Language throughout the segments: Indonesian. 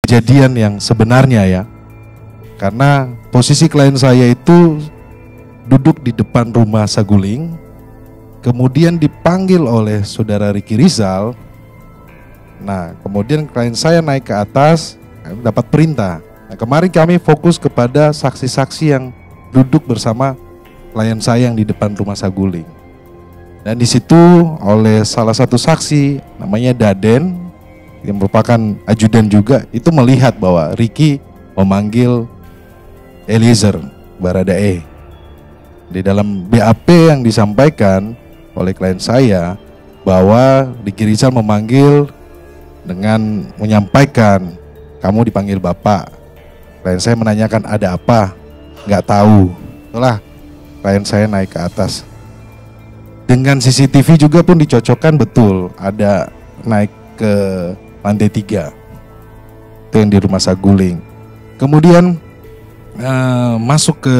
kejadian yang sebenarnya ya. Karena posisi klien saya itu duduk di depan rumah Saguling, kemudian dipanggil oleh saudara Ricky Rizal. Nah, kemudian klien saya naik ke atas, dapat perintah. Nah, kemarin kami fokus kepada saksi-saksi yang duduk bersama klien saya yang di depan rumah Saguling. Dan di situ oleh salah satu saksi namanya Daden yang merupakan ajudan juga, itu melihat bahwa Ricky memanggil Eliezer Baradae. Di dalam BAP yang disampaikan oleh klien saya bahwa Ricky Rizal memanggil dengan menyampaikan, kamu dipanggil bapak. Klien saya menanyakan ada apa, nggak tahu. Setelah klien saya naik ke atas, dengan CCTV juga pun dicocokkan betul ada naik ke lantai 3, itu yang di rumah Saguling. Kemudian masuk ke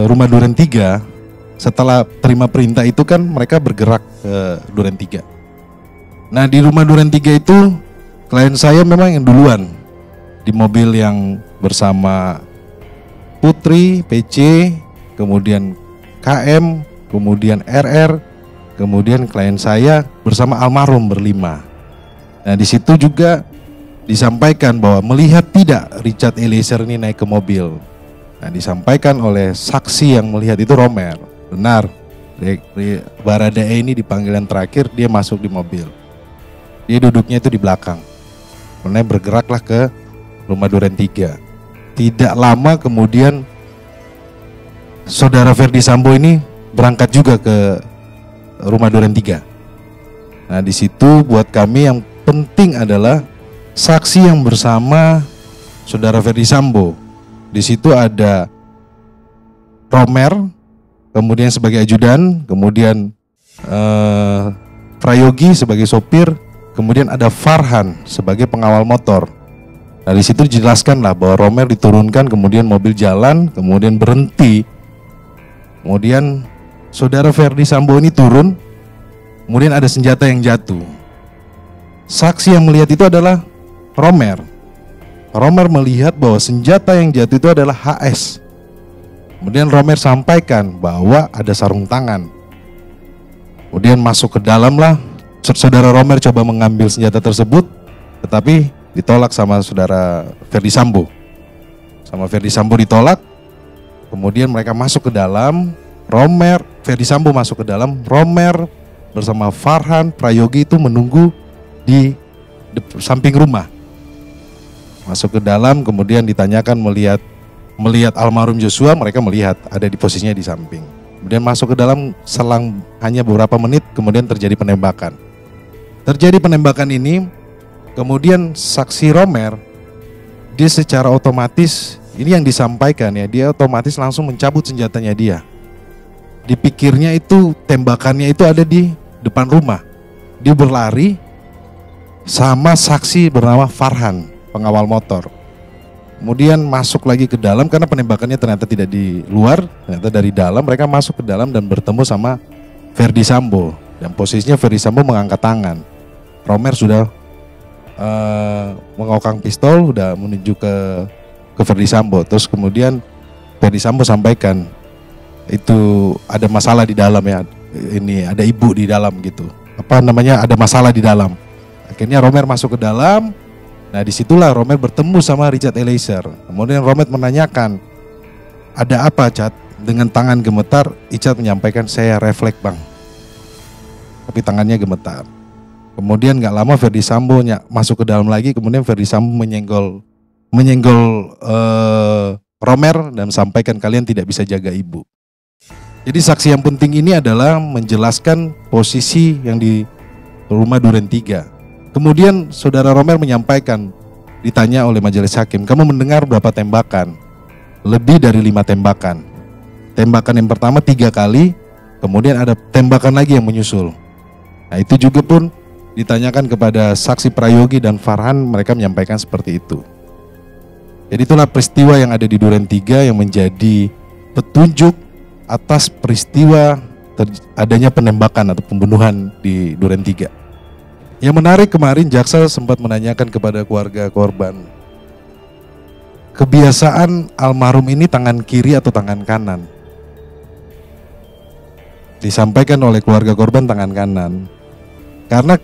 rumah Duren 3. Setelah terima perintah itu kan mereka bergerak ke Duren 3. Nah, di rumah Duren 3 itu klien saya memang yang duluan di mobil yang bersama Putri, PC, kemudian KM, kemudian RR, kemudian klien saya bersama almarhum berlima. Nah, di situ juga disampaikan bahwa melihat tidak Richard Eliezer ini naik ke mobil. Nah, disampaikan oleh saksi yang melihat itu Romer, benar Baradae ini di panggilan terakhir dia masuk di mobil. Dia duduknya itu di belakang. Kemudian bergeraklah ke rumah Duren 3. Tidak lama kemudian saudara Ferdi Sambo ini berangkat juga ke rumah Duren 3. Nah, di situ buat kami yang penting adalah saksi yang bersama saudara Ferdi Sambo. Di situ ada Romer, kemudian sebagai ajudan, kemudian Prayogi sebagai sopir, kemudian ada Farhan sebagai pengawal motor. Nah, di situ dijelaskan lah bahwa Romer diturunkan, kemudian mobil jalan, kemudian berhenti. Kemudian saudara Ferdi Sambo ini turun, kemudian ada senjata yang jatuh. Saksi yang melihat itu adalah Romer. Romer melihat bahwa senjata yang jatuh itu adalah HS. Kemudian Romer sampaikan bahwa ada sarung tangan. Kemudian masuk ke dalam lah. Saudara Romer coba mengambil senjata tersebut, tetapi ditolak sama saudara Ferdi Sambo. Sama Ferdi Sambo ditolak. Kemudian mereka masuk ke dalam. Romer, Ferdi Sambo masuk ke dalam. Romer bersama Farhan, Prayogi itu menunggu di samping rumah. Masuk ke dalam, kemudian ditanyakan melihat almarhum Joshua, mereka melihat ada di posisinya di samping. Kemudian masuk ke dalam, selang hanya beberapa menit, kemudian terjadi penembakan. Terjadi penembakan ini, kemudian saksi Romer, dia secara otomatis, ini yang disampaikan ya, dia otomatis langsung mencabut senjatanya dia. Dipikirnya itu tembakannya itu ada di depan rumah. Dia berlari sama saksi bernama Farhan, pengawal motor. Kemudian masuk lagi ke dalam karena penembakannya ternyata tidak di luar, ternyata dari dalam. Mereka masuk ke dalam dan bertemu sama Ferdi Sambo. Dan posisinya Ferdi Sambo mengangkat tangan. Romer sudah mengokang pistol, sudah menuju ke Ferdi Sambo. Terus kemudian Ferdi Sambo sampaikan itu ada masalah di dalam ya. Ini ada ibu di dalam gitu. Apa namanya? Ada masalah di dalam. Akhirnya Romer masuk ke dalam. Nah, disitulah Romer bertemu sama Richard Eliezer. Kemudian Romer menanyakan, ada apa Cat? Dengan tangan gemetar, Richard menyampaikan, saya refleks bang. Tapi tangannya gemetar. Kemudian gak lama Ferdi Sambo masuk ke dalam lagi. Kemudian Ferdi Sambo menyenggol Romer dan sampaikan kalian tidak bisa jaga ibu. Jadi saksi yang penting ini adalah menjelaskan posisi yang di rumah Duren 3. Kemudian saudara Romer menyampaikan, ditanya oleh majelis hakim, kamu mendengar berapa tembakan? Lebih dari 5 tembakan. Tembakan yang pertama 3 kali, kemudian ada tembakan lagi yang menyusul. Nah, itu juga pun ditanyakan kepada saksi Prayogi dan Farhan, mereka menyampaikan seperti itu. Jadi itulah peristiwa yang ada di Duren 3 yang menjadi petunjuk atas peristiwa adanya penembakan atau pembunuhan di Duren 3. Yang menarik kemarin jaksa sempat menanyakan kepada keluarga korban, kebiasaan almarhum ini tangan kiri atau tangan kanan. Disampaikan oleh keluarga korban tangan kanan. Karena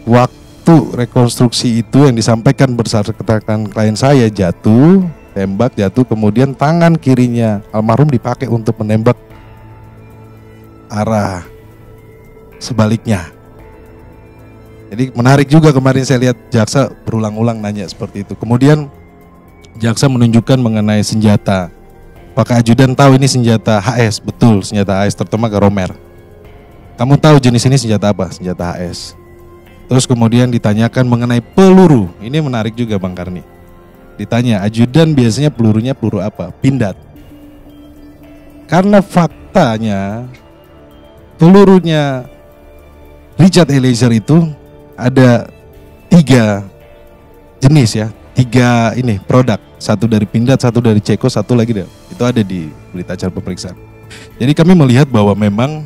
waktu rekonstruksi itu yang disampaikan berdasarkan klien saya jatuh, tembak jatuh, kemudian tangan kirinya almarhum dipakai untuk menembak arah sebaliknya. Jadi menarik juga, kemarin saya lihat jaksa berulang-ulang nanya seperti itu. Kemudian jaksa menunjukkan mengenai senjata. Apakah ajudan tahu ini senjata HS? Betul, senjata HS, terutama ke Romer. Kamu tahu jenis ini senjata apa? Senjata HS. Terus kemudian ditanyakan mengenai peluru. Ini menarik juga Bang Karni. Ditanya, ajudan biasanya pelurunya peluru apa? Pindad. Karena faktanya pelurunya Richard Eliezer itu ada 3 jenis ya, 3 ini produk, satu dari Pindad, satu dari Ceko, satu lagi itu ada di berita acara pemeriksaan. Jadi kami melihat bahwa memang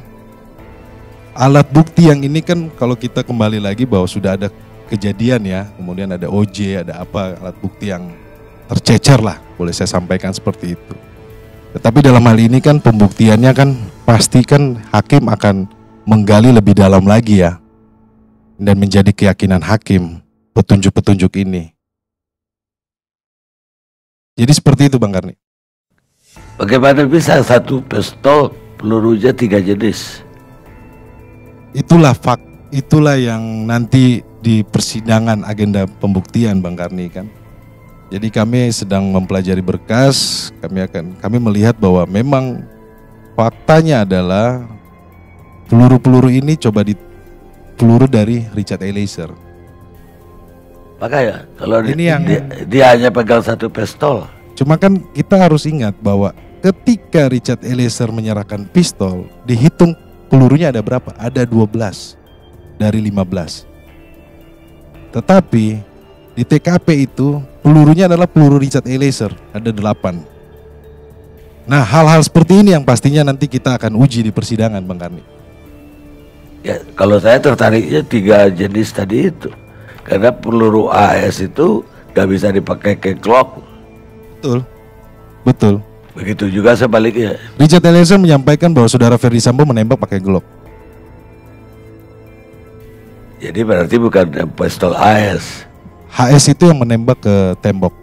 alat bukti yang ini kan, kalau kita kembali lagi bahwa sudah ada kejadian ya, kemudian ada OJ, ada apa, alat bukti yang tercecer lah, boleh saya sampaikan seperti itu. Tetapi dalam hal ini kan pembuktiannya kan pasti kan hakim akan menggali lebih dalam lagi ya, dan menjadi keyakinan hakim petunjuk-petunjuk ini. Jadi seperti itu Bang Karni. Bagaimana bisa satu pistol pelurunya 3 jenis? Itulah yang nanti di persidangan agenda pembuktian Bang Karni kan. Jadi kami sedang mempelajari berkas, kami melihat bahwa memang faktanya adalah peluru-peluru ini peluru dari Richard Eliezer. Makanya kalau ini dia hanya pegang satu pistol. Cuma kan kita harus ingat bahwa ketika Richard Eliezer menyerahkan pistol, dihitung pelurunya ada berapa? Ada 12 dari 15. Tetapi di TKP itu pelurunya adalah peluru Richard Eliezer, ada 8. Nah, hal-hal seperti ini yang pastinya nanti kita akan uji di persidangan Bang Karni. Ya, kalau saya tertariknya 3 jenis tadi itu, karena peluru AS itu gak bisa dipakai ke Glock. Betul. Begitu juga sebaliknya. Richard Eliezer menyampaikan bahwa saudara Ferdy Sambo menembak pakai Glock. Jadi berarti bukan pistol AS. HS itu yang menembak ke tembok.